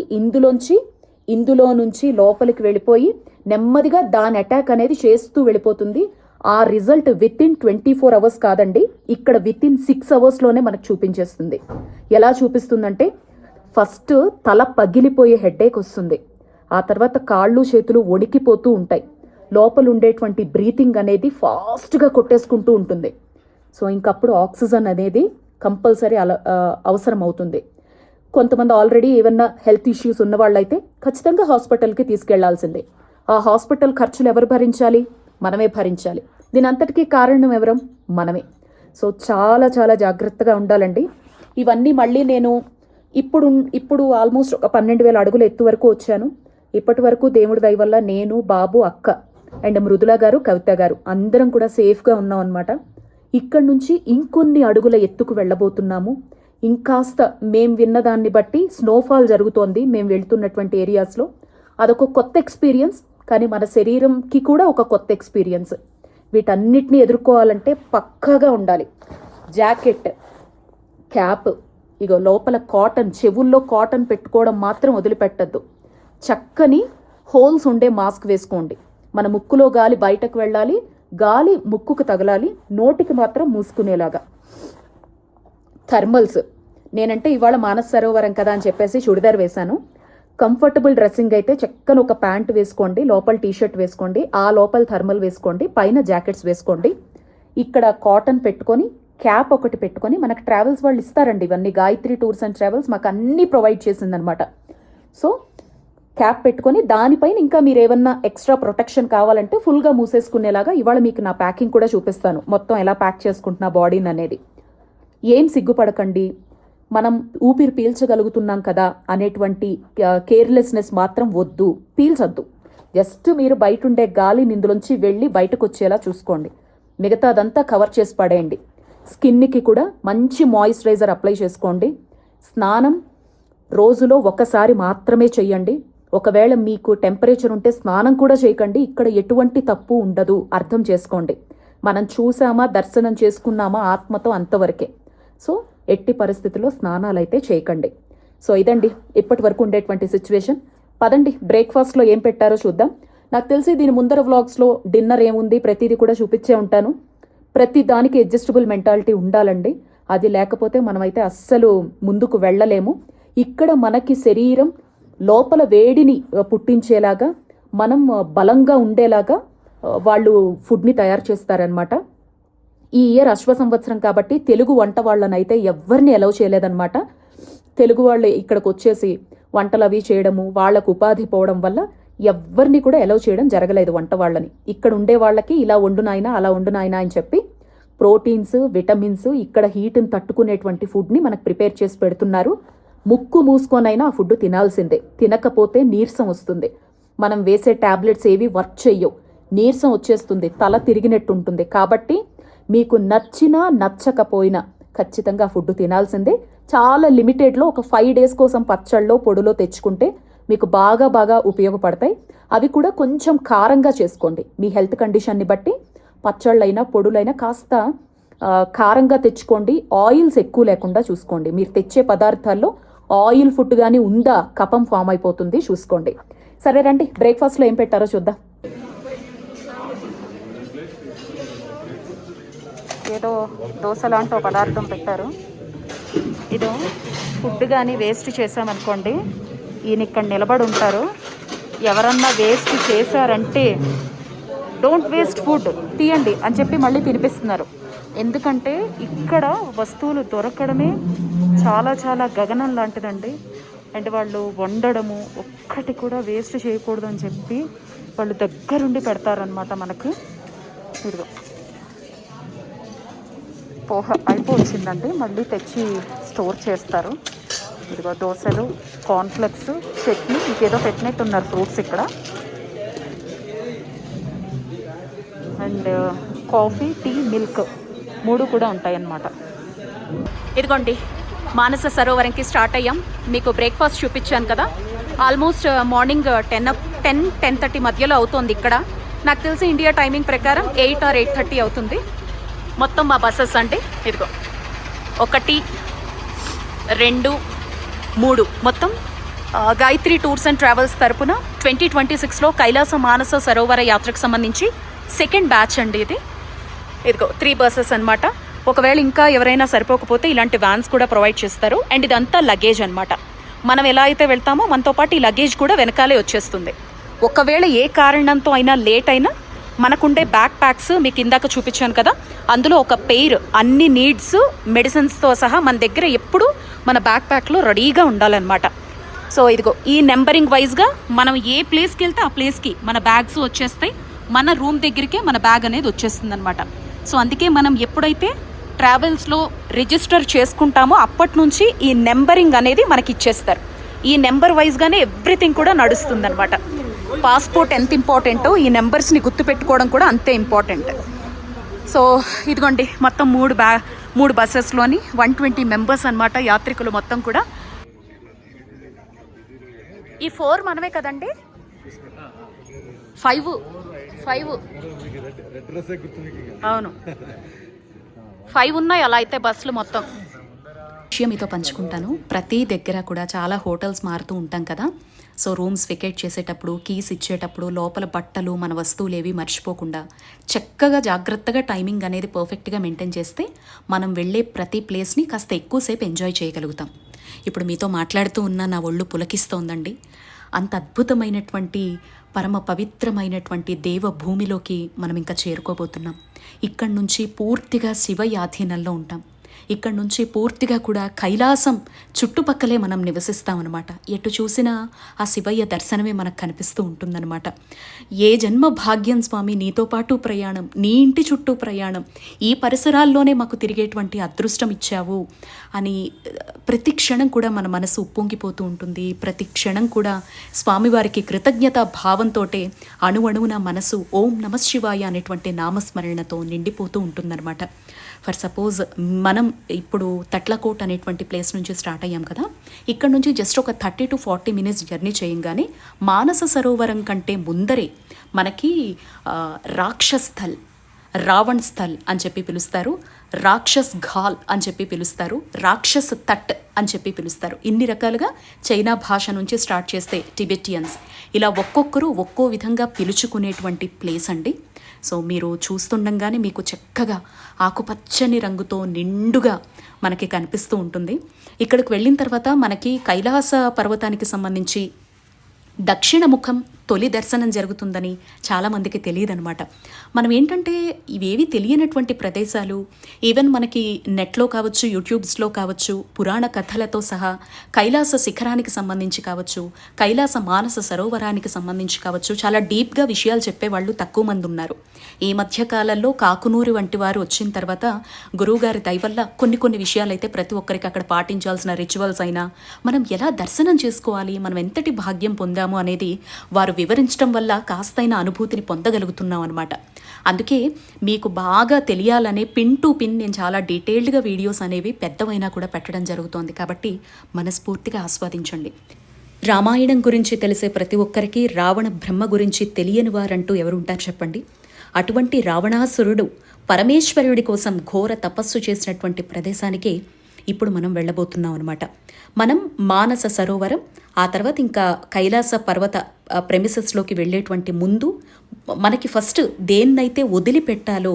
ఇందులో నుంచి లోపలికి వెళ్ళిపోయి నెమ్మదిగా దాని అటాక్ అనేది చేస్తూ వెళ్ళిపోతుంది. ఆ రిజల్ట్ వితిన్ 24 hours కాదండి, ఇక్కడ వితిన్ 6 hours మనకు చూపించేస్తుంది. ఎలా చూపిస్తుందంటే, ఫస్ట్ తల పగిలిపోయే హెడేక్ వస్తుంది, ఆ తర్వాత కాళ్ళు చేతులు వణికిపోతూ ఉంటాయి, లోపల ఉండేటువంటి బ్రీతింగ్ అనేది ఫాస్ట్గా కొట్టేసుకుంటూ ఉంటుంది. సో ఇంకప్పుడు ఆక్సిజన్ అనేది కంపల్సరీ అవసరం అవుతుంది. కొంతమంది ఆల్రెడీ ఏమన్నా హెల్త్ ఇష్యూస్ ఉన్న వాళ్ళైతే ఖచ్చితంగా హాస్పిటల్కి తీసుకెళ్లాల్సిందే. ఆ హాస్పిటల్ ఖర్చులు ఎవరు భరించాలి? మనమే భరించాలి. దీని అంతటికీ కారణం ఎవరం? మనమే. సో చాలా చాలా జాగ్రత్తగా ఉండాలండి. ఇవన్నీ మళ్ళీ నేను ఇప్పుడు ఆల్మోస్ట్ ఒక 12,000 అడుగుల ఎత్తు వరకు వచ్చాను. ఇప్పటి వరకు దేవుడి దయ వల్ల నేను, బాబు, అక్క అండ్ మృదుల గారు, కవిత గారు అందరం కూడా సేఫ్గా ఉన్నాం అనమాట. ఇక్కడి నుంచి ఇంకొన్ని అడుగుల ఎత్తుకు వెళ్ళబోతున్నాము. ఇంకాస్త మేము విన్నదాన్ని బట్టి స్నోఫాల్ జరుగుతోంది మేము వెళ్తున్నటువంటి ఏరియాస్లో. అదొక కొత్త ఎక్స్పీరియన్స్, కానీ మన శరీరంకి కూడా ఒక కొత్త ఎక్స్పీరియన్స్. వీటన్నిటిని ఎదుర్కోవాలంటే పక్కాగా ఉండాలి. జాకెట్, క్యాప్, ఇగో లోపల కాటన్, చెవుల్లో కాటన్ పెట్టుకోవడం మాత్రం వదిలిపెట్టద్దు. చక్కని హోల్స్ ఉండే మాస్క్ వేసుకోండి. మన ముక్కులో గాలి బయటకు వెళ్ళాలి, గాలి ముక్కుకు తగలాలి, నోటికి మాత్రం మూసుకునేలాగా. థర్మల్స్, నేనంటే ఇవాళ మానస సరోవరం కదా అని చెప్పేసి చుడిదార్ వేశాను. కంఫర్టబుల్ డ్రెస్సింగ్ అయితే చక్కని ఒక ప్యాంట్ వేసుకోండి, లోపల టీషర్ట్ వేసుకోండి, ఆ లోపల థర్మల్ వేసుకోండి, పైన జాకెట్స్ వేసుకోండి. ఇక్కడ కాటన్ పెట్టుకొని క్యాప్ ఒకటి పెట్టుకొని, మనకు ట్రావెల్స్ వాళ్ళు ఇస్తారండి ఇవన్నీ. గాయత్రి టూర్స్ అండ్ ట్రావెల్స్ మాకు అన్నీ ప్రొవైడ్ చేసిందనమాట. సో క్యాప్ పెట్టుకొని దానిపైన ఇంకా మీరు ఏమన్నా ఎక్స్ట్రా ప్రొటెక్షన్ కావాలంటే ఫుల్గా మూసేసుకునేలాగా ఇవాళ మీకు నా ప్యాకింగ్ కూడా చూపిస్తాను, మొత్తం ఎలా ప్యాక్ చేసుకుంటున్నా బాడీని అనేది. ఏం సిగ్గుపడకండి, మనం ఊపిరి పీల్చగలుగుతున్నాం కదా అనేటువంటి కేర్లెస్నెస్ మాత్రం వద్దు, పీల్చొద్దు. జస్ట్ మీరు బయట ఉండే గాలి నిందులోంచి వెళ్ళి బయటకు వచ్చేలా చూసుకోండి. మిగతాదంతా కవర్ చేసి పడేయండి. స్కిన్కి కూడా మంచి మాయిశ్చరైజర్ అప్లై చేసుకోండి. స్నానం రోజులో ఒకసారి మాత్రమే చెయ్యండి. ఒకవేళ మీకు టెంపరేచర్ ఉంటే స్నానం కూడా చేయకండి. ఇక్కడ ఎటువంటి తప్పు ఉండదు, అర్థం చేసుకోండి. మనం చూసామా, దర్శనం చేసుకున్నామా ఆత్మతో, అంతవరకే. సో ఎట్టి పరిస్థితుల్లో స్నానాలు అయితే చేయకండి. సో ఇదండి ఇప్పటి వరకు ఉండేటువంటి సిచ్యువేషన్. పదండి బ్రేక్ఫాస్ట్లో ఏం పెట్టారో చూద్దాం. నాకు తెలిసి దీని ముందర వ్లాగ్స్లో డిన్నర్ ఏముంది ప్రతిదీ కూడా చూపించే ఉంటాను. ప్రతి దానికి అడ్జస్టబుల్ మెంటాలిటీ ఉండాలండి. అది లేకపోతే మనమైతే అస్సలు ముందుకు వెళ్ళలేము. ఇక్కడ మనకి శరీరం లోపల వేడిని పుట్టించేలాగా, మనం బలంగా ఉండేలాగా వాళ్ళు ఫుడ్ని తయారు చేస్తారనమాట. ఈ ఇయర్ అశ్వ సంవత్సరం కాబట్టి తెలుగు వంట వాళ్ళనైతే ఎవరిని అలౌ చేయలేదన్నమాట. తెలుగు వాళ్ళు ఇక్కడికి వచ్చేసి వంటలు అవి చేయడము, వాళ్లకు ఉపాధి పోవడం వల్ల ఎవరిని కూడా అలౌ చేయడం జరగలేదు వంట వాళ్ళని. ఇక్కడ ఉండే వాళ్ళకి ఇలా వండునాయినా అలా వండునాయినా అని చెప్పి ప్రోటీన్స్, విటమిన్స్, ఇక్కడ హీట్ని తట్టుకునేటువంటి ఫుడ్ని మనకు ప్రిపేర్ చేసి పెడుతున్నారు. ముక్కు మూసుకొనైనా ఆ ఫుడ్ తినాల్సిందే, తినకపోతే నీరసం వస్తుంది. మనం వేసే ట్యాబ్లెట్స్ ఏవి వర్క్ చెయ్యవు, నీరసం వచ్చేస్తుంది, తల తిరిగినట్టు ఉంటుంది. కాబట్టి మీకు నచ్చినా నచ్చకపోయినా ఖచ్చితంగా ఫుడ్ తినాల్సిందే. చాలా లిమిటెడ్లో ఒక 5 days కోసం పచ్చళ్ళలో పొడిలో తెచ్చుకుంటే మీకు బాగా బాగా ఉపయోగపడతాయి. అవి కూడా కొంచెం కారంగా చేసుకోండి. మీ హెల్త్ కండిషన్ని బట్టి పచ్చళ్ళైనా పొడులైనా కాస్త కారంగా తెచ్చుకోండి. ఆయిల్స్ ఎక్కువ లేకుండా చూసుకోండి. మీరు తెచ్చే పదార్థాల్లో ఆయిల్ ఫుడ్ కానీ ఉందా, కఫం ఫామ్ అయిపోతుంది, చూసుకోండి. సరే రండి బ్రేక్ఫాస్ట్లో ఏం పెట్టారో చూద్దాం. ఏదో దోశ లాంటి ఒక పదార్థం పెట్టారు. ఇదో ఫుడ్ కానీ వేస్ట్ చేసామనుకోండి, ఈయన ఇక్కడ నిలబడి ఉంటారు. ఎవరన్నా వేస్ట్ చేశారంటే డోంట్ వేస్ట్ ఫుడ్, తీయండి అని చెప్పి మళ్ళీ తినిపిస్తున్నారు. ఎందుకంటే ఇక్కడ వస్తువులు దొరకడమే చాలా చాలా గగనం లాంటిదండి. అండ్ వాళ్ళు వండడము ఒక్కటి కూడా వేస్ట్ చేయకూడదు అని చెప్పి వాళ్ళు దగ్గరుండి పెడతారనమాట మనకి. ఇదిగో పోహ అయిపోవచ్చిందండి, మళ్ళీ తెచ్చి స్టోర్ చేస్తారు. ఇదిగో దోశలు, కార్న్ఫ్లెక్స్, చట్నీ, ఇంకేదో పెట్టినట్టున్నారు ఫ్రూట్స్ ఇక్కడ. అండ్ కాఫీ, టీ, మిల్క్ 3 కూడా ఉంటాయన్నమాట. ఇదిగోండి మానస సరోవరంకి స్టార్ట్ అయ్యాం. మీకు బ్రేక్ఫాస్ట్ చూపించాను కదా. ఆల్మోస్ట్ మార్నింగ్ 10-10:30 మధ్యలో అవుతుంది ఇక్కడ. నాకు తెలిసి ఇండియా టైమింగ్ ప్రకారం 8 or 8:30 అవుతుంది. మొత్తం మా బస్సెస్ అండి ఇదిగో 1, 2, 3 మొత్తం గాయత్రి టూర్స్ అండ్ ట్రావెల్స్ తరపున 2026లో కైలాస మానస సరోవర యాత్రకు సంబంధించి 2nd బ్యాచ్ అండి ఇది. ఇదిగో 3 బస్సెస్ అనమాట. ఒకవేళ ఇంకా ఎవరైనా సరిపోకపోతే ఇలాంటి వ్యాన్స్ కూడా ప్రొవైడ్ చేస్తారు. అండ్ ఇదంతా లగేజ్ అనమాట. మనం ఎలా అయితే వెళ్తామో మనతో పాటు ఈ లగేజ్ కూడా వెనకాలే వచ్చేస్తుంది. ఒకవేళ ఏ కారణంతో అయినా లేట్ అయినా మనకుండే బ్యాక్ ప్యాక్స్ మీకు ఇందాక చూపించాను కదా, అందులో ఒక పెయిర్ అన్ని నీడ్స్, మెడిసిన్స్తో సహా మన దగ్గర ఎప్పుడు మన బ్యాక్ ప్యాక్లో రెడీగా ఉండాలన్నమాట. సో ఇదిగో ఈ నెంబరింగ్ వైజ్గా మనం ఏ ప్లేస్కి వెళ్తే ఆ ప్లేస్కి మన బ్యాగ్స్ వచ్చేస్తాయి. మన రూమ్ దగ్గరికే మన బ్యాగ్ అనేది వచ్చేస్తుంది అనమాట. సో అందుకే మనం ఎప్పుడైతే ట్రావెల్స్లో రిజిస్టర్ చేసుకుంటామో అప్పటి నుంచి ఈ నెంబరింగ్ అనేది మనకి ఇచ్చేస్తారు. ఈ నెంబర్ వైజ్గానే ఎవ్రీథింగ్ కూడా నడుస్తుంది అనమాట. పాస్పోర్ట్ ఎంత ఇంపార్టెంటో ఈ నెంబర్స్ని గుర్తుపెట్టుకోవడం కూడా అంతే ఇంపార్టెంట్. సో ఇదిగోండి మొత్తం మూడు బస్సెస్లోని 120 మెంబర్స్ అన్నమాట యాత్రికులు మొత్తం కూడా. ఈ 4 మనమే కదండి, 5 అవును 5 ఉన్నాయి అలా అయితే బస్సులు మొత్తం. విషయం మీతో పంచుకుంటాను. ప్రతి దగ్గర కూడా చాలా హోటల్స్ మారుతూ ఉంటాం కదా. సో రూమ్స్ వెకేట్ చేసేటప్పుడు, కీస్ ఇచ్చేటప్పుడు లోపల బట్టలు, మన వస్తువులు ఏవి మర్చిపోకుండా చక్కగా జాగ్రత్తగా టైమింగ్ అనేది పర్ఫెక్ట్గా మెయింటైన్ చేస్తే మనం వెళ్ళే ప్రతి ప్లేస్ని కాస్త ఎక్కువసేపు ఎంజాయ్ చేయగలుగుతాం. ఇప్పుడు మీతో మాట్లాడుతూ ఉన్న నా ఒళ్ళు పులకిస్తోందండి. అంత అద్భుతమైనటువంటి పరమ పవిత్రమైనటువంటి దేవభూమిలోకి మనం ఇంకా చేరుకోబోతున్నాం. ఇక్కడి నుంచి పూర్తిగా శివ ఆధీనంలో ఉంటాం. ఇక్కడ నుంచి పూర్తిగా కూడా కైలాసం చుట్టుపక్కలే మనం నివసిస్తామన్నమాట. ఎటు చూసినా ఆ శివయ్య దర్శనమే మనకు కనిపిస్తూ ఉంటుందన్నమాట. ఏ జన్మ భాగ్యం స్వామి, నీతో పాటు ప్రయాణం, నీ ఇంటి చుట్టూ ప్రయాణం, ఈ పరిసరాల్లోనే మాకు తిరిగేటువంటి అదృష్టం ఇచ్చావు అని ప్రతి క్షణం కూడా మన మనసు ఉప్పొంగిపోతూ ఉంటుంది. ప్రతి క్షణం కూడా స్వామివారికి కృతజ్ఞతా భావంతో అణువణువున మనసు ఓం నమః శివాయ అనేటువంటి నామస్మరణతో నిండిపోతూ ఉంటుందన్నమాట. ఫర్ సపోజ్ మనం ఇప్పుడు తట్లకోట్ అనేటువంటి ప్లేస్ నుంచి స్టార్ట్ అయ్యాం కదా. ఇక్కడ నుంచి జస్ట్ ఒక 30 to 40 మినిట్స్ జర్నీ చేయంగానే మానస సరోవరం కంటే ముందరే మనకి రాక్షస్ స్థల్, రావణ్ స్థల్ అని చెప్పి పిలుస్తారు, రాక్షస్ ఘాల్ అని చెప్పి పిలుస్తారు, రాక్షస్ తట్ అని చెప్పి పిలుస్తారు. ఇన్ని రకాలుగా చైనా భాష నుంచి స్టార్ట్ చేస్తే టిబెటియన్స్ ఇలా ఒక్కొక్కరు ఒక్కో విధంగా పిలుచుకునేటువంటి ప్లేస్ అండి. సో మీరు చూస్తుండగానే మీకు చక్కగా ఆకుపచ్చని రంగుతో నిండుగా మనకి కనిపిస్తూ ఉంటుంది. ఇక్కడికి వెళ్ళిన తర్వాత మనకి కైలాస పర్వతానికి సంబంధించి దక్షిణ ముఖం తొలి దర్శనం జరుగుతుందని చాలామందికి తెలియదనమాట. మనం ఏంటంటే ఇవేవి తెలియనటువంటి ప్రదేశాలు, ఈవెన్ మనకి నెట్లో కావచ్చు, యూట్యూబ్స్లో కావచ్చు, పురాణ కథలతో సహా కైలాస శిఖరానికి సంబంధించి కావచ్చు, కైలాస మానస సరోవరానికి సంబంధించి కావచ్చు, చాలా డీప్గా విషయాలు చెప్పేవాళ్ళు తక్కువ మంది ఉన్నారు. ఈ మధ్యకాలంలో కాకునూరు వంటి వారు వచ్చిన తర్వాత గురువుగారి దయవల్ల కొన్ని విషయాలైతే ప్రతి ఒక్కరికి అక్కడ పాటించాల్సిన రిచువల్స్ అయినా, మనం ఎలా దర్శనం చేసుకోవాలి, మనం ఎంతటి భాగ్యం పొందాము అనేది వారు వివరించడం వల్ల కాస్తైన అనుభూతిని పొందగలుగుతున్నాం అనమాట. అందుకే మీకు బాగా తెలియాలనే పిన్ టు పిన్ నేను చాలా డీటెయిల్డ్గా వీడియోస్ అనేవి పెద్దవైనా కూడా పెట్టడం జరుగుతోంది. కాబట్టి మనస్ఫూర్తిగా ఆస్వాదించండి. రామాయణం గురించి తెలిసే ప్రతి ఒక్కరికి రావణ బ్రహ్మ గురించి తెలియని వారంటూ ఎవరుంటారు చెప్పండి. అటువంటి రావణాసురుడు పరమేశ్వరుడి కోసం ఘోర తపస్సు చేసినటువంటి ప్రదేశానికి ఇప్పుడు మనం వెళ్ళబోతున్నాం అనమాట. మనం మానస సరోవరం, ఆ తర్వాత ఇంకా కైలాస పర్వత ప్రెమిసెస్లోకి వెళ్ళేటువంటి ముందు మనకి ఫస్ట్ దేన్నైతే వదిలిపెట్టాలో,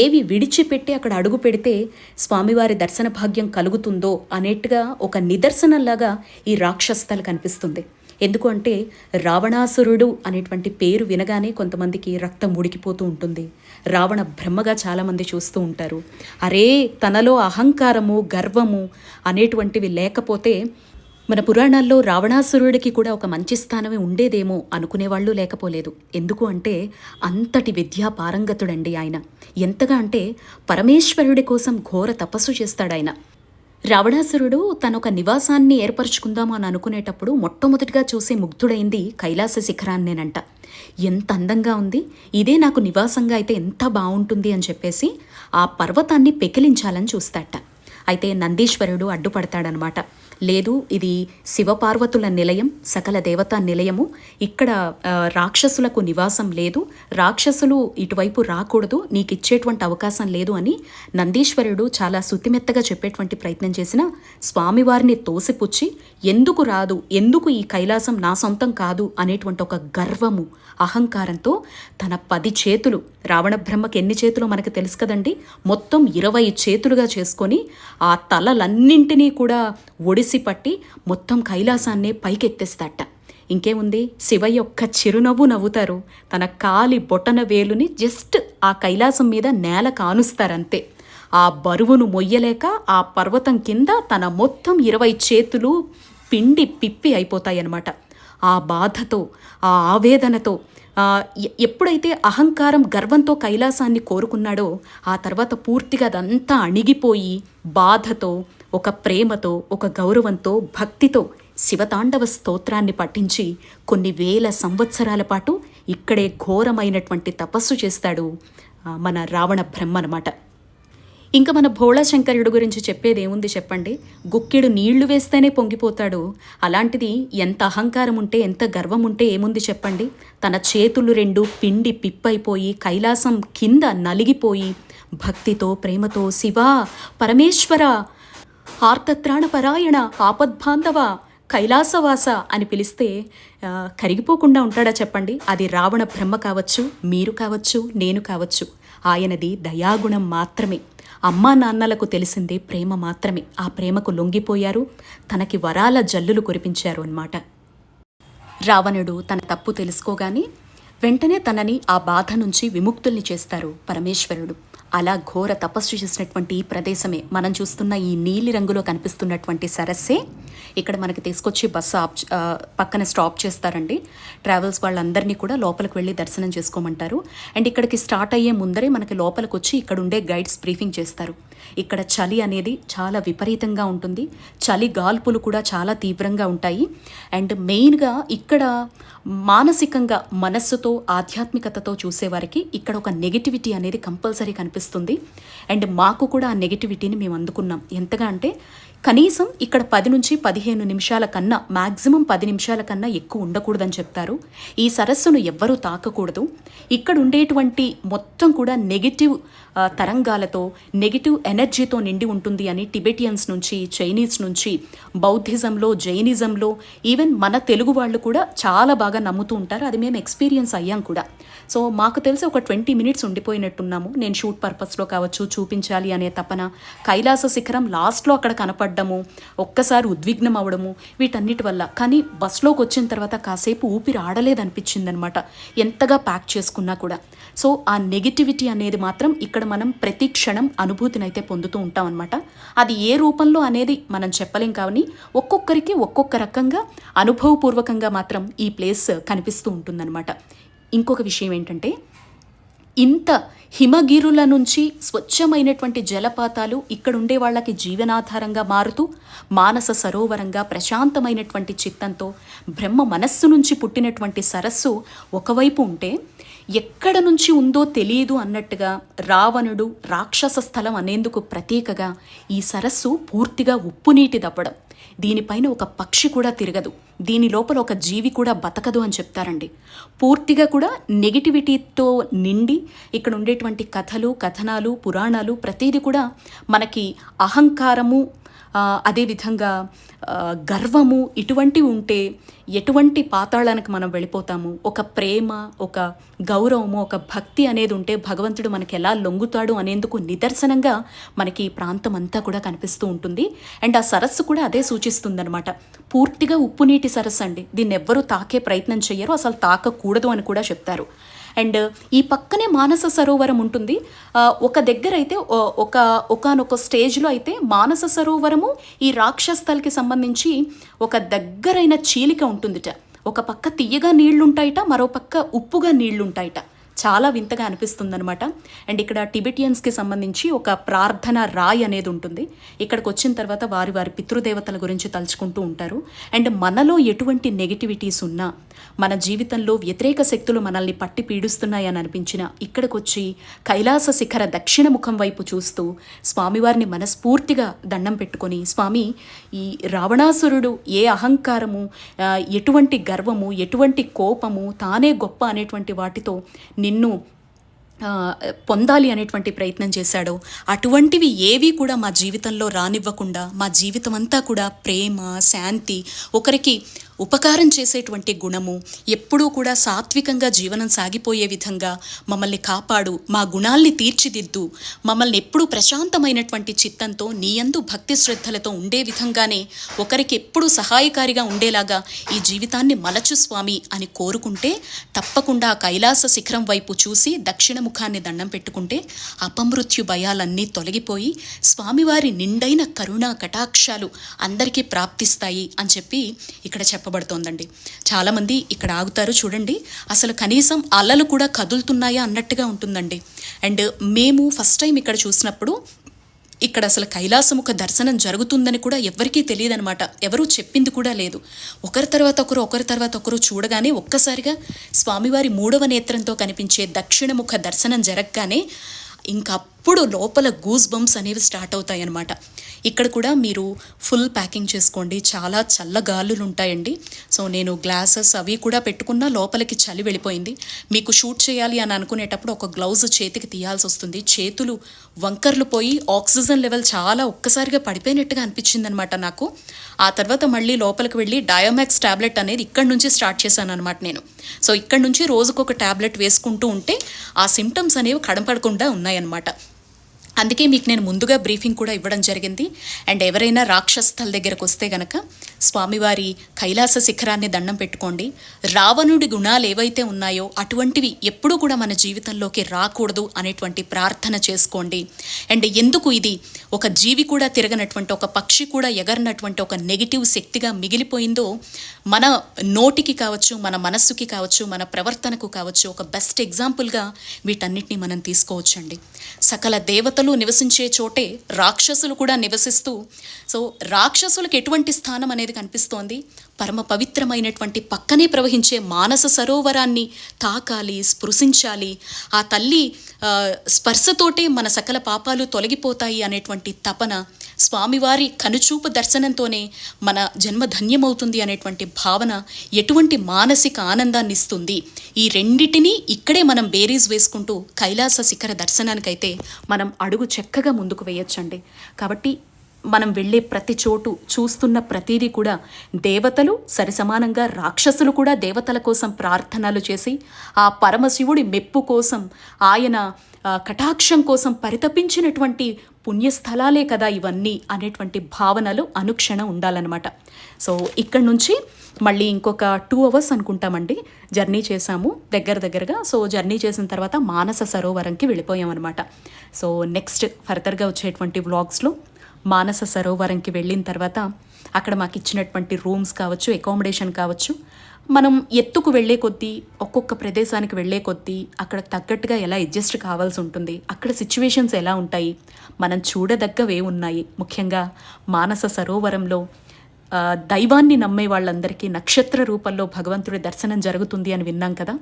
ఏవి విడిచిపెట్టి అక్కడ అడుగు పెడితే స్వామివారి దర్శన భాగ్యం కలుగుతుందో అనేట్టుగా ఒక నిదర్శనంలాగా ఈ రాక్షస్థలు కనిపిస్తుంది. ఎందుకు అంటే రావణాసురుడు అనేటువంటి పేరు వినగానే కొంతమందికి రక్తం ఉడికిపోతూ ఉంటుంది. రావణ బ్రహ్మగా చాలామంది చూస్తూ ఉంటారు. అరే తనలో అహంకారము, గర్వము అనేటువంటివి లేకపోతే మన పురాణాల్లో రావణాసురుడికి కూడా ఒక మంచి స్థానమే ఉండేదేమో అనుకునేవాళ్ళు లేకపోలేదు. ఎందుకు అంటే అంతటి విద్యా పారంగతుడండి ఆయన. ఎంతగా అంటే పరమేశ్వరుడి కోసం ఘోర తపస్సు చేస్తాడాయన. రావణాసురుడు తనొక నివాసాన్ని ఏర్పరచుకుందాము అని అనుకునేటప్పుడు మొట్టమొదటిగా చూసే ముగ్ధుడైంది కైలాస శిఖరాన్నేనంట. ఎంత అందంగా ఉంది, ఇదే నాకు నివాసంగా అయితే ఎంత బాగుంటుంది అని చెప్పేసి ఆ పర్వతాన్ని పెకిలించాలని చూస్తాట. అయితే నందీశ్వరుడు అడ్డుపడతాడనమాట. లేదు, ఇది శివపార్వతుల నిలయం, సకల దేవతా నిలయము, ఇక్కడ రాక్షసులకు నివాసం లేదు, రాక్షసులు ఇటువైపు రాకూడదు, నీకు ఇచ్చేటువంటి అవకాశం లేదు అని నందీశ్వరుడు చాలా శుతిమెత్తగా చెప్పేటువంటి ప్రయత్నం చేసిన స్వామివారిని తోసిపుచ్చి ఎందుకు రాదు, ఎందుకు ఈ కైలాసం నా సొంతం కాదు అనేటువంటి ఒక గర్వము, అహంకారంతో తన 10 చేతులు, రావణ బ్రహ్మకి ఎన్ని చేతులు మనకు తెలుసు కదండి, మొత్తం 20 చేతులుగా చేసుకొని ఆ తలలన్నింటినీ కూడా ఒడిసి పట్టి మొత్తం కైలాసాన్నే పైకెత్తేస్తాట. ఇంకేముంది, శివయ్య ఒక్క చిరునవ్వు నవ్వుతారు, తన కాలి బొటన వేలుని జస్ట్ ఆ కైలాసం మీద నేల కానుస్తారంతే. ఆ బరువును మొయ్యలేక ఆ పర్వతం కింద తన మొత్తం 20 చేతులు పిండి పిప్పి అయిపోతాయన్నమాట. ఆ బాధతో, ఆ ఆవేదనతో, ఎప్పుడైతే అహంకారం, గర్వంతో కైలాసాన్ని కోరుకున్నాడో ఆ తర్వాత పూర్తిగా అదంతా అణిగిపోయి బాధతో, ఒక ప్రేమతో, ఒక గౌరవంతో, భక్తితో శివతాండవ స్తోత్రాన్ని పఠించి కొన్ని వేల సంవత్సరాల పాటు ఇక్కడే ఘోరమైనటువంటి తపస్సు చేస్తాడు మన రావణ బ్రహ్మ అనమాట. ఇంకా మన భోళా శంకరుడు గురించి చెప్పేది ఏముంది చెప్పండి. గుక్కెడు నీళ్లు వేస్తేనే పొంగిపోతాడు. అలాంటిది ఎంత అహంకారం ఉంటే, ఎంత గర్వం ఉంటే ఏముంది చెప్పండి. తన చేతులు రెండు పిండి పిప్పైపోయి కైలాసం కింద నలిగిపోయి భక్తితో ప్రేమతో శివా పరమేశ్వర ఆర్తత్రాణపరాయణ ఆపద్బాంధవ కైలాసవాస అని పిలిస్తే కరిగిపోకుండా ఉంటాడా చెప్పండి. అది రావణ బ్రహ్మ కావచ్చు, మీరు కావచ్చు, నేను కావచ్చు. ఆయనది దయాగుణం మాత్రమే. అమ్మా నాన్నలకు తెలిసిందే ప్రేమ మాత్రమే. ఆ ప్రేమకు లొంగిపోయారు, తనకి వరాల జల్లులు కురిపించారు అన్నమాట. రావణుడు తన తప్పు తెలుసుకోగానే వెంటనే తనని ఆ బాధ నుంచి విముక్తుల్ని చేస్తారు పరమేశ్వరుడు. అలా ఘోర తపస్సు చేసినటువంటి ఈ ప్రదేశమే మనం చూస్తున్న ఈ నీలి రంగులో కనిపిస్తున్నటువంటి సరస్సే. ఇక్కడ మనకి తీసుకొచ్చి బస్సు పక్కన స్టాప్ చేస్తారండి. ట్రావెల్స్ వాళ్ళందరినీ కూడా లోపలికి వెళ్ళి దర్శనం చేసుకోమంటారు. అండ్ ఇక్కడికి స్టార్ట్ అయ్యే ముందరే మనకి లోపలికి వచ్చి ఇక్కడ ఉండే గైడ్స్ బ్రీఫింగ్ చేస్తారు. ఇక్కడ చలి అనేది చాలా విపరీతంగా ఉంటుంది, చలి గాల్పులు కూడా చాలా తీవ్రంగా ఉంటాయి. అండ్ మెయిన్గా ఇక్కడ మానసికంగా మనస్సుతో ఆధ్యాత్మికతతో చూసేవారికి ఇక్కడ ఒక నెగిటివిటీ అనేది కంపల్సరీ కనిపిస్తుంది. అండ్ మాకు కూడా ఆ నెగిటివిటీని మేము అందుకున్నాం. ఎంతగా అంటే కనీసం ఇక్కడ 10 నుంచి 15 నిమిషాల కన్నా, మ్యాక్సిమం 10 నిమిషాల కన్నా ఎక్కువ ఉండకూడదని చెప్తారు. ఈ సరస్సును ఎవ్వరూ తాకకూడదు. ఇక్కడ ఉండేటువంటి మొత్తం కూడా నెగిటివ్ తరంగాలతో, నెగిటివ్ ఎనర్జీతో నిండి ఉంటుంది అని టిబెటియన్స్ నుంచి, చైనీస్ నుంచి, బౌద్ధిజంలో, జైనిజంలో, ఈవెన్ మన తెలుగు వాళ్ళు కూడా చాలా బాగా నమ్ముతూ ఉంటారు. అది మేము ఎక్స్పీరియన్స్ అయ్యాం కూడా. సో మాకు తెలిసి ఒక 20 మినిట్స్ ఉండిపోయినట్టున్నాము. నేను షూట్ పర్పస్లో కావచ్చు, చూపించాలి అనే తపన, కైలాస శిఖరం లాస్ట్లో అక్కడ కనపడ్డము, ఒక్కసారి ఉద్విగ్నం అవ్వడము, వీటన్నిటి వల్ల. కానీ బస్లోకి వచ్చిన తర్వాత కాసేపు ఊపిరి ఆడలేదనిపించింది అనమాట, ఎంతగా ప్యాక్ చేసుకున్నా కూడా. సో ఆ నెగిటివిటీ అనేది మాత్రం ఇక్కడ మనం ప్రతి క్షణం అనుభూతినైతే పొందుతూ ఉంటాం అనమాట. అది ఏ రూపంలో అనేది మనం చెప్పలేం. కానీ ఒక్కొక్కరికి ఒక్కొక్క రకంగా అనుభవపూర్వకంగా మాత్రం ఈ ప్లేస్ కనిపిస్తూ ఉంటుందన్నమాట. ఇంకొక విషయం ఏంటంటే, ఇంత హిమగిరుల నుంచి స్వచ్ఛమైనటువంటి జలపాతాలు ఇక్కడ ఉండే వాళ్ళకి జీవనాధారంగా మారుతూ మానస సరోవరంగా ప్రశాంతమైనటువంటి చిత్తంతో బ్రహ్మ మనస్సు నుంచి పుట్టినటువంటి సరస్సు ఒకవైపు ఉంటే, ఎక్కడ నుంచి ఉందో తెలియదు అన్నట్టుగా రావణుడు రాక్షస స్థలం అనేందుకు ప్రతీకగా ఈ సరస్సు పూర్తిగా ఉప్పు నీటి దప్పడం. దీనిపైన ఒక పక్షి కూడా తిరగదు, దీని లోపల ఒక జీవి కూడా బతకదు అని చెప్తారండి. పూర్తిగా కూడా నెగిటివిటీతో నిండి ఇక్కడ ఉండేటువంటి కథలు, కథనాలు, పురాణాలు ప్రతిదీ కూడా మనకి అహంకారము, అదేవిధంగా గర్వము ఇటువంటివి ఉంటే ఎటువంటి పాతాళానికి మనం వెళ్ళిపోతాము. ఒక ప్రేమ, ఒక గౌరవము, ఒక భక్తి అనేది ఉంటే భగవంతుడు మనకి ఎలా లొంగుతాడు అనేందుకు నిదర్శనంగా మనకి ఈ ప్రాంతం అంతా కూడా కనిపిస్తూ ఉంటుంది. అండ్ ఆ సరస్సు కూడా అదే సూచిస్తుందన్నమాట. పూర్తిగా ఉప్పు నీటి సరస్సు అండి. దీన్ని ఎవ్వరూ తాకే ప్రయత్నం చేయరు, అసలు తాకకూడదు అని కూడా చెప్తారు. అండ్ ఈ పక్కనే మానస సరోవరం ఉంటుంది. ఒక దగ్గర అయితే ఒకనొక స్టేజ్లో అయితే మానస సరోవరము ఈ రాక్షస్థలకి సంబంధించి ఒక దగ్గరైన చీలిక ఉంటుందిట. ఒక పక్క తీయగా నీళ్లుంటాయిట, మరో పక్క ఉప్పుగా నీళ్లుంటాయిట. చాలా వింతగా అనిపిస్తుందనమాట. అండ్ ఇక్కడ టిబెటియన్స్కి సంబంధించి ఒక ప్రార్థన రాయ్ అనేది ఉంటుంది. ఇక్కడికి వచ్చిన తర్వాత వారి వారి పితృదేవతల గురించి తలుచుకుంటూ ఉంటారు. అండ్ మనలో ఎటువంటి నెగిటివిటీస్ ఉన్నా, మన జీవితంలో వ్యతిరేక శక్తులు మనల్ని పట్టి పీడిస్తున్నాయని అనిపించిన ఇక్కడికి వచ్చి కైలాస శిఖర దక్షిణ ముఖం వైపు చూస్తూ స్వామివారిని మనస్ఫూర్తిగా దండం పెట్టుకొని, స్వామి ఈ రావణాసురుడు ఏ అహంకారము, ఎటువంటి గర్వము, ఎటువంటి కోపము, తానే గొప్ప అనేటువంటి వాటితో నిన్ను పొందాలి అనేటువంటి ప్రయత్నం చేశాడో అటువంటివి ఏవి కూడా మా జీవితంలో రానివ్వకుండా మా జీవితం అంతా కూడా ప్రేమ, శాంతి, ఒకరికి ఉపకారం చేసేటువంటి గుణము, ఎప్పుడూ కూడా సాత్వికంగా జీవనం సాగిపోయే విధంగా మమ్మల్ని కాపాడు, మా గుణాల్ని తీర్చిదిద్దు, మమ్మల్ని ఎప్పుడూ ప్రశాంతమైనటువంటి చిత్తంతో నీయందు భక్తి శ్రద్ధలతో ఉండే విధంగానే ఒకరికి ఎప్పుడూ సహాయకారిగా ఉండేలాగా ఈ జీవితాన్ని మలచు స్వామి అని కోరుకుంటే తప్పకుండా కైలాస శిఖరం వైపు చూసి దక్షిణ ముఖాన్ని దండం పెట్టుకుంటే అపమృత్యు భయాలన్నీ తొలగిపోయి స్వామివారి నిండైన కరుణా కటాక్షాలు అందరికీ ప్రాప్తిస్తాయి అని చెప్పి ఇక్కడ చెప్పబడుతోందండి. చాలామంది ఇక్కడ ఆగుతారు చూడండి, అసలు కనీసం అలలు కూడా కదులుతున్నాయా అన్నట్టుగా ఉంటుందండి. అండ్ మేము ఫస్ట్ టైం ఇక్కడ చూసినప్పుడు ఇక్కడ అసలు కైలాసముఖ దర్శనం జరుగుతుందని కూడా ఎవరికీ తెలియదనమాట. ఎవరూ చెప్పింది కూడా లేదు. ఒకరి తర్వాత ఒకరు చూడగానే ఒక్కసారిగా స్వామివారి 3వ నేత్రంతో కనిపించే దక్షిణముఖ దర్శనం జరగగానే ఇంకప్పుడు లోపల గూస్ బంప్స్ అనేవి స్టార్ట్ అవుతాయి అన్నమాట. ఇక్కడ కూడా మీరు ఫుల్ ప్యాకింగ్ చేసుకోండి, చాలా చల్లగాలులు ఉంటాయండి. సో నేను గ్లాసెస్ అవి కూడా పెట్టుకున్నా లోపలికి చలి వెళ్ళిపోయింది. మీకు షూట్ చేయాలి అని అనుకునేటప్పుడు ఒక గ్లౌజ్ చేతికి తీయాల్సి వస్తుంది. చేతులు వంకర్లు పోయి ఆక్సిజన్ లెవెల్ చాలా ఒక్కసారిగా పడిపోయినట్టుగా అనిపించింది అనమాట నాకు. ఆ తర్వాత మళ్ళీ లోపలికి వెళ్ళి డయోమాక్స్ ట్యాబ్లెట్ అనేది ఇక్కడి నుంచి స్టార్ట్ చేశాను అనమాట నేను. సో ఇక్కడ నుంచి రోజుకొక ట్యాబ్లెట్ వేసుకుంటూ ఉంటే ఆ సిమ్టమ్స్ అనేవి కనపడకుండా ఉన్నాయన్నమాట. అందుకే మీకు నేను ముందుగా బ్రీఫింగ్ కూడా ఇవ్వడం జరిగింది. అండ్ ఎవరైనా రాక్షస్థల దగ్గరకు వస్తే గనక స్వామివారి కైలాస శిఖరాన్ని దండం పెట్టుకోండి. రావణుడి గుణాలు ఏవైతే ఉన్నాయో అటువంటివి ఎప్పుడూ కూడా మన జీవితంలోకి రాకూడదు అనేటువంటి ప్రార్థన చేసుకోండి. అండ్ ఎందుకు ఇది ఒక జీవి కూడా తిరగనటువంటి, ఒక పక్షి కూడా ఎగరనటువంటి ఒక నెగిటివ్ శక్తిగా మిగిలిపోయిందో మన నోటికి కావచ్చు, మన మనస్సుకి కావచ్చు, మన ప్రవర్తనకు కావచ్చు ఒక బెస్ట్ ఎగ్జాంపుల్గా వీటన్నిటిని మనం తీసుకోవచ్చండి. సకల దేవతలు నివసించే చోటే రాక్షసులు కూడా నివసిస్తూ, సో రాక్షసులకు ఎటువంటి స్థానం అనేది కనిపిస్తోంది? పరమ పవిత్రమైనటువంటి పక్కనే ప్రవహించే మానస సరోవరాన్ని తాకాలి, స్పృశించాలి. ఆ తల్లి స్పర్శతోటే మన సకల పాపాలు తొలగిపోతాయి అనేటువంటి తపన, స్వామివారి కనుచూపు దర్శనంతోనే మన జన్మ ధన్యమవుతుంది అనేటువంటి భావన ఎటువంటి మానసిక ఆనందాన్ని ఇస్తుంది. ఈ రెండిటినీ ఇక్కడే మనం బేరీజ్ వేసుకుంటూ కైలాస శిఖర దర్శనానికైతే మనం అడుగు చక్కగా ముందుకు వేయొచ్చండి. కాబట్టి మనం వెళ్ళే ప్రతి చోటు చూస్తున్న ప్రతిదీ కూడా దేవతలు సరిసమానంగా రాక్షసులు కూడా దేవతల కోసం ప్రార్థనలు చేసి ఆ పరమశివుడి మెప్పు కోసం, ఆయన కటాక్షం కోసం పరితపించినటువంటి పుణ్యస్థలాలే కదా ఇవన్నీ అనేటువంటి భావనలు అనుక్షణం ఉండాలన్నమాట. సో ఇక్కడ నుంచి మళ్ళీ ఇంకొక 2 hours అనుకుంటామండి జర్నీ చేసాము దగ్గరగా. సో జర్నీ చేసిన తర్వాత మానస సరోవరంకి వెళ్ళిపోయామన్నమాట. సో నెక్స్ట్ ఫర్దర్గా వచ్చేటువంటి వ్లాగ్స్లో మానస సరోవరంకి వెళ్ళిన తర్వాత అక్కడ మాకు ఇచ్చినటువంటి రూమ్స్ కావచ్చు, అకామిడేషన్ కావచ్చు, మనం ఎత్తుకు వెళ్ళే కొద్దీ, ఒక్కొక్క ప్రదేశానికి వెళ్ళే కొద్దీ అక్కడ తగ్గట్టుగా ఎలా అడ్జస్ట్ కావాల్సి ఉంటుంది, అక్కడ సిచ్యువేషన్స్ ఎలా ఉంటాయి, మనం చూడదగ్గవే ఉన్నాయి. ముఖ్యంగా మానస సరోవరంలో దైవాన్ని నమ్మే వాళ్ళందరికీ నక్షత్ర రూపంలో భగవంతుడి దర్శనం జరుగుతుంది అని విన్నాం కదా.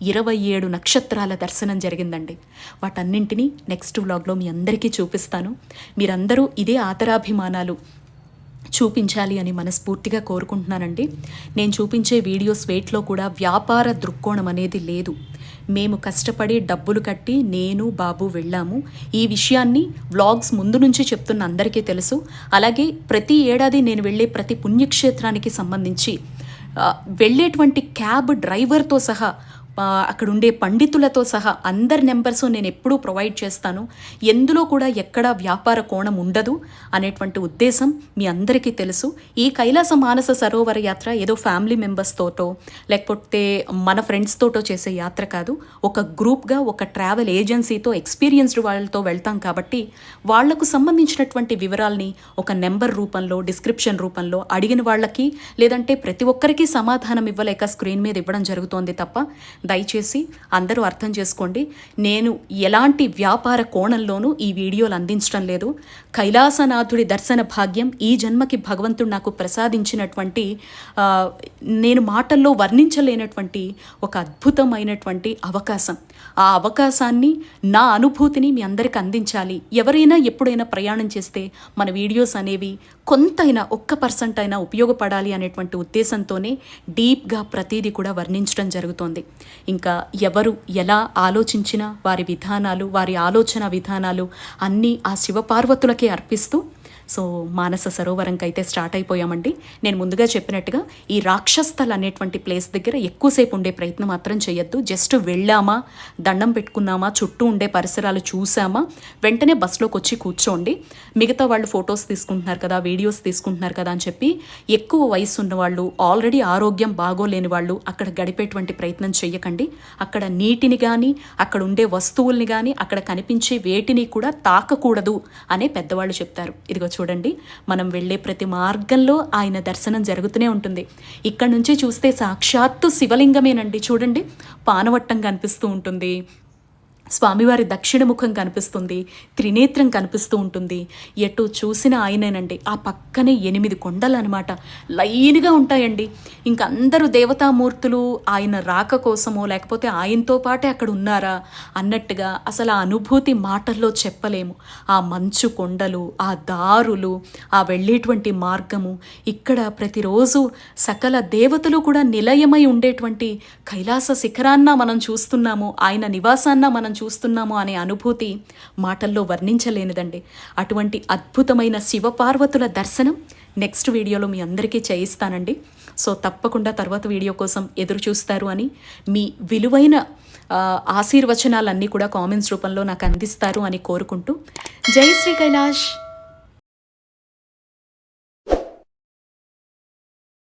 27 నక్షత్రాల దర్శనం జరిగిందండి. వాటన్నింటినీ నెక్స్ట్ వ్లాగ్లో మీ అందరికీ చూపిస్తాను. మీరందరూ ఇదే ఆదరాభిమానాలు చూపించాలి అని మనస్ఫూర్తిగా కోరుకుంటున్నానండి. నేను చూపించే వీడియోస్ వేట్లో కూడా వ్యాపార దృక్కోణం అనేది లేదు. మేము కష్టపడి డబ్బులు కట్టి నేను బాబు వెళ్ళాము. ఈ విషయాన్ని వ్లాగ్స్ ముందు నుంచి చెప్తున్న అందరికీ తెలుసు. అలాగే ప్రతి ఏడాది నేను వెళ్ళే ప్రతి పుణ్యక్షేత్రానికి సంబంధించి వెళ్ళేటువంటి క్యాబ్ డ్రైవర్తో సహా, అక్కడ ఉండే పండితులతో సహా అందరి నెంబర్స్ నేను ఎప్పుడూ ప్రొవైడ్ చేస్తాను. ఎందులో కూడా ఎక్కడా వ్యాపార కోణం ఉండదు అనేటువంటి ఉద్దేశం మీ అందరికీ తెలుసు. ఈ కైలాస మానస సరోవర యాత్ర ఏదో ఫ్యామిలీ మెంబర్స్తోటో లేకపోతే మన ఫ్రెండ్స్తోటో చేసే యాత్ర కాదు. ఒక గ్రూప్గా, ఒక ట్రావెల్ ఏజెన్సీతో, ఎక్స్పీరియన్స్డ్ వాళ్ళతో వెళ్తాం కాబట్టి వాళ్లకు సంబంధించినటువంటి వివరాల్ని ఒక నెంబర్ రూపంలో, డిస్క్రిప్షన్ రూపంలో అడిగిన వాళ్ళకి, లేదంటే ప్రతి ఒక్కరికి సమాధానం ఇవ్వలేక స్క్రీన్ మీద ఇవ్వడం జరుగుతోంది తప్ప దయచేసి అందరూ అర్థం చేసుకోండి. నేను ఎలాంటి వ్యాపార కోణంలోనూ ఈ వీడియోలు అందించడం లేదు. కైలాసనాథుడి దర్శన భాగ్యం ఈ జన్మకి భగవంతుడు నాకు ప్రసాదించినటువంటి, నేను మాటల్లో వర్ణించలేనటువంటి ఒక అద్భుతమైనటువంటి అవకాశం. ఆ అవకాశాన్ని, నా అనుభూతిని మీ అందరికీ అందించాలి. ఎవరైనా ఎప్పుడైనా ప్రయాణం చేస్తే మన వీడియోస్ అనేవి కొంతైనా, 1% అయినా ఉపయోగపడాలి అనేటువంటి ఉద్దేశంతోనే డీప్గా ప్రతిదీ కూడా వర్ణించడం జరుగుతోంది. ఇంకా ఎవరు ఎలా ఆలోచించినా వారి విధానాలు, వారి ఆలోచన విధానాలు అన్నీ ఆ శివపార్వతులకే అర్పిస్తూ సో మానస సరోవరంకి అయితే స్టార్ట్ అయిపోయామండి. నేను ముందుగా చెప్పినట్టుగా ఈ రాక్షస్థల్ అనేటువంటి ప్లేస్ దగ్గర ఎక్కువసేపు ఉండే ప్రయత్నం మాత్రం చేయొద్దు. జస్ట్ వెళ్ళామా, దండం పెట్టుకున్నామా, చుట్టూ ఉండే పరిసరాలు చూసామా, వెంటనే బస్లోకి వచ్చి కూర్చోండి. మిగతా వాళ్ళు ఫొటోస్ తీసుకుంటున్నారు కదా, వీడియోస్ తీసుకుంటున్నారు కదా అని చెప్పి ఎక్కువ వయసు ఉన్న వాళ్ళు, ఆల్రెడీ ఆరోగ్యం బాగోలేని వాళ్ళు అక్కడ గడిపేటువంటి ప్రయత్నం చేయకండి. అక్కడ నీటిని కానీ, అక్కడ ఉండే వస్తువుల్ని కానీ, అక్కడ కనిపించే వేటిని కూడా తాకకూడదు అనే పెద్దవాళ్ళు చెప్తారు. ఇదిగో చూడండి, మనం వెళ్ళే ప్రతి మార్గంలో ఆయన దర్శనం జరుగుతూనే ఉంటుంది. ఇక్కడ నుంచి చూస్తే సాక్షాత్తు శివలింగమేనండి. చూడండి, పానవట్టం కనిపిస్తూ ఉంటుంది. స్వామివారి దక్షిణ ముఖం కనిపిస్తుంది, త్రినేత్రం కనిపిస్తూ ఉంటుంది. ఎటు చూసిన ఆయనేనండి. ఆ పక్కనే 8 కొండలు అనమాట, లైన్గా ఉంటాయండి. ఇంక అందరూ దేవతామూర్తులు ఆయన రాక కోసమో లేకపోతే ఆయనతో పాటే అక్కడ ఉన్నారా అన్నట్టుగా అసలు ఆ అనుభూతి మాటల్లో చెప్పలేము. ఆ మంచు కొండలు, ఆ దారులు, ఆ వెళ్ళేటువంటి మార్గము, ఇక్కడ ప్రతిరోజు సకల దేవతలు కూడా నిలయమై ఉండేటువంటి కైలాస శిఖరాన్న మనం చూస్తున్నాము, ఆయన నివాసాన్న మనం చూస్తున్నాము అనే అనుభూతి మాటల్లో వర్ణించలేనిదండి. అటువంటి అద్భుతమైన శివపార్వతుల దర్శనం నెక్స్ట్ వీడియోలో మీ అందరికీ చేయిస్తానండి. సో తప్పకుండా తర్వాత వీడియో కోసం ఎదురు చూస్తారు అని, మీ విలువైన ఆశీర్వచనాలన్నీ కూడా కామెంట్స్ రూపంలో నాకు అందిస్తారు అని కోరుకుంటూ, జై శ్రీ కైలాష్.